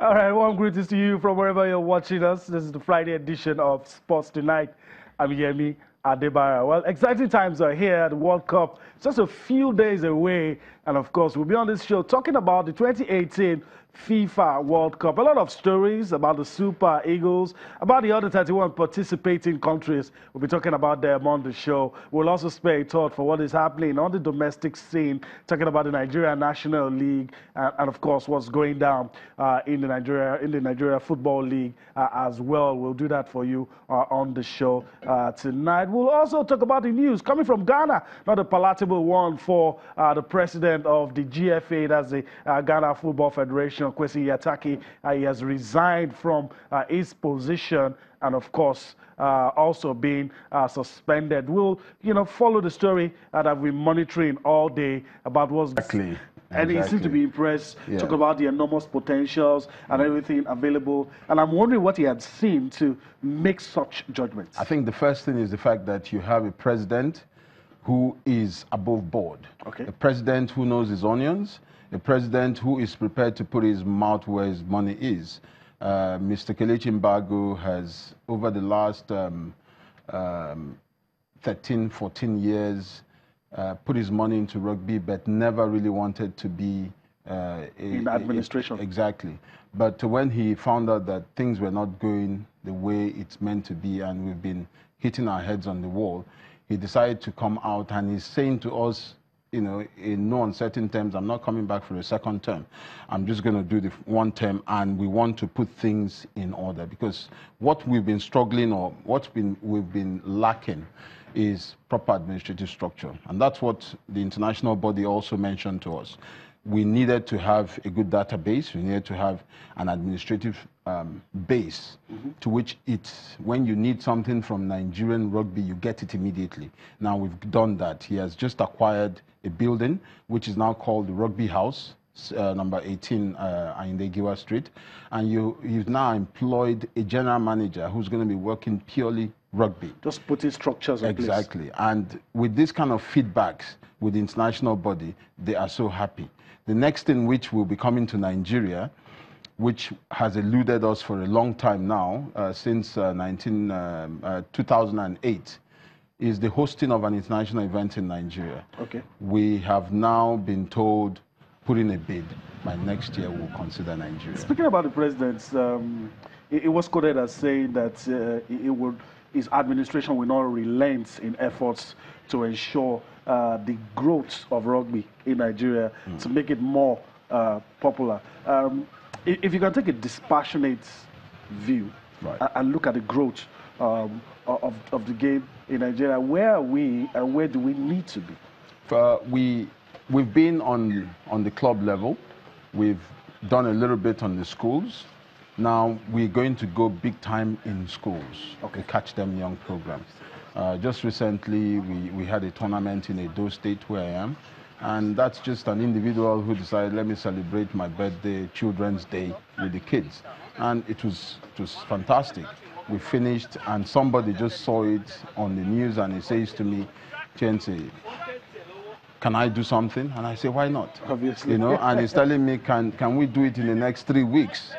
All right, warm greetings to you from wherever you're watching us. This is the Friday edition of Sports Tonight. I'm Yemi Adebara. Well, exciting times are here. The World Cup is just a few days away. And of course, we'll be on this show talking about the 2018 FIFA World Cup. A lot of stories about the Super Eagles, about the other 31 participating countries. We'll be talking about them on the show. We'll also spare a thought for what is happening on the domestic scene, talking about the Nigeria National League and of course, what's going down in the Nigeria Football League as well. We'll do that for you on the show tonight. We'll also talk about the news coming from Ghana, not a palatable one for the president of the GFA, that's the Ghana Football Federation, Kwesi Yataki. He has resigned from his position and, of course, also being suspended. We'll, follow the story that I've been monitoring all day about what's... Exactly. And he seemed to be impressed, talk about the enormous potentials and everything available. And I'm wondering what he had seen to make such judgments. I think the first thing is the fact that you have a president who is above board. Okay. A president who knows his onions, a president who is prepared to put his mouth where his money is. Mr. Kelechi Mbago has, over the last 13, 14 years, put his money into rugby, but never really wanted to be in administration. Exactly. But when he found out that things were not going the way it's meant to be, and we've been hitting our heads on the wall, he decided to come out, and he's saying to us, in no uncertain terms, I'm not coming back for a second term. I'm just going to do the one term, and we want to put things in order, because what we've been struggling, or we've been lacking, is proper administrative structure. And that's what the international body also mentioned to us. We needed to have a good database. We needed to have an administrative base to which when you need something from Nigerian rugby, you get it immediately. Now we've done that. He has just acquired a building, which is now called the Rugby House, number 18 Ayinde Giwa Street. And you've now employed a general manager who's going to be working purely rugby. Just putting structures in place. Exactly. And with this kind of feedbacks with the international body, they are so happy. The next thing which will be coming to Nigeria, which has eluded us for a long time now, since 2008, is the hosting of an international event in Nigeria. Okay. We have now been told, put in a bid, by next year we'll consider Nigeria. Speaking about the president, it was quoted as saying that his administration will not relent in efforts to ensure the growth of rugby in Nigeria, to make it more popular. If you can take a dispassionate view and look at the growth of the game in Nigeria, where are we and where do we need to be? We've been on the club level. We've done a little bit on the schools. Now we're going to go big time in schools. Okay. Catch Them Young programs. Just recently, we had a tournament in Edo State where I am, and that's just an individual who decided, let me celebrate my birthday, Children's Day with the kids, and it was fantastic. We finished, and somebody just saw it on the news, and he says to me, Chense, can I do something? And I say, why not? Obviously. And he's telling me, can we do it in the next 3 weeks?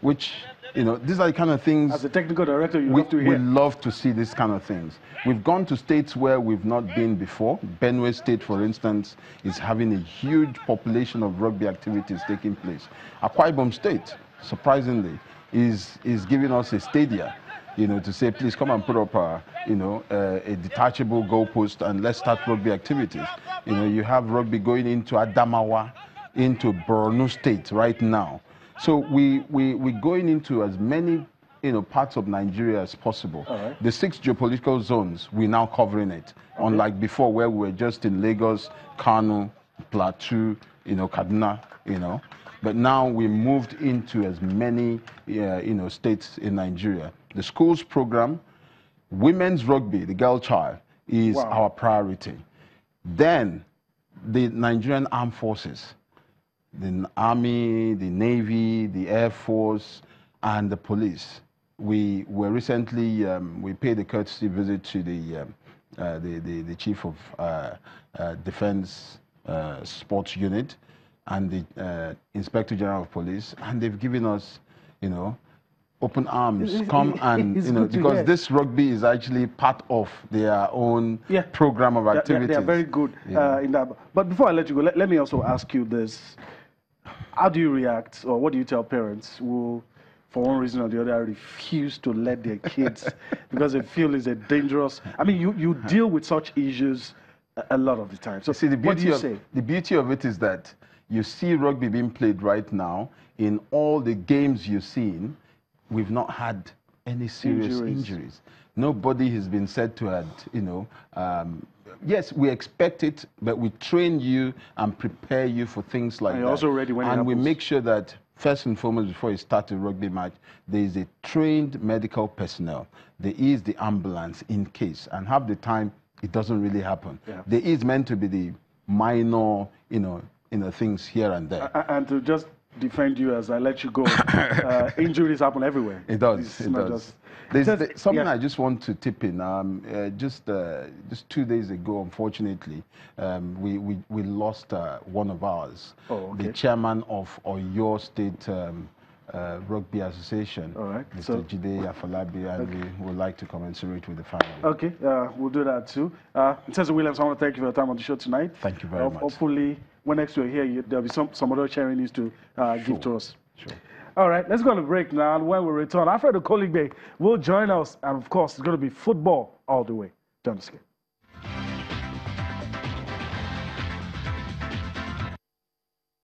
Which, these are the kind of things... As a technical director, you love to hear. We love to see these kind of things. We've gone to states where we've not been before. Benue State, for instance, is having a huge population of rugby activities taking place. Akwa Ibom State, surprisingly, is giving us a stadia, to say, please come and put up a detachable goalpost and let's start rugby activities. You have rugby going into Adamawa, into Borno State right now. So we're going into as many parts of Nigeria as possible. Right. The 6 geopolitical zones, we're now covering it. Okay. Unlike before, where we were just in Lagos, Kano, Plateau, Kaduna, But now we moved into as many states in Nigeria. The schools program, women's rugby, the girl child, is our priority. Then the Nigerian Armed Forces, the Army, the Navy, the Air Force, and the police. We were recently, we paid a courtesy visit to the Chief of Defense Sports Unit and the Inspector General of Police, and they've given us open arms, come and, because this rugby is actually part of their own program of activities. They are very good in that. But before I let you go, let me also ask you this. How do you react, or what do you tell parents who, for one reason or the other, refuse to let their kids because they feel it's a dangerous... I mean, you deal with such issues a lot of the time. So see, what do you say? The beauty of it is that you see rugby being played right now. In all the games you've seen, we've not had any serious injuries. Nobody has been said to have, yes, we expect it, but we train you and prepare you for things like that. You're also ready when it happens. And we make sure that, first and foremost, before you start a rugby match, there is a trained medical personnel. There is the ambulance in case. And half the time, it doesn't really happen. Yeah. There is meant to be the minor, things here and there. And to just defend you as I let you go, injuries happen everywhere. It does. It does. There's something I just want to tip in. Just 2 days ago, unfortunately, we lost one of ours, the chairman of Oyo State Rugby Association, Mr. Jide Afolabi, and we would like to commiserate with the family. Okay, we'll do that too. Mr. Williams, I want to thank you for your time on the show tonight. Thank you very much. Hopefully, when next we're here, there'll be some other sharing news to give to us. Sure. All right, let's go on a break now. And when we return, Alfredo Koligbe will join us. And of course, it's going to be football all the way. Don't escape.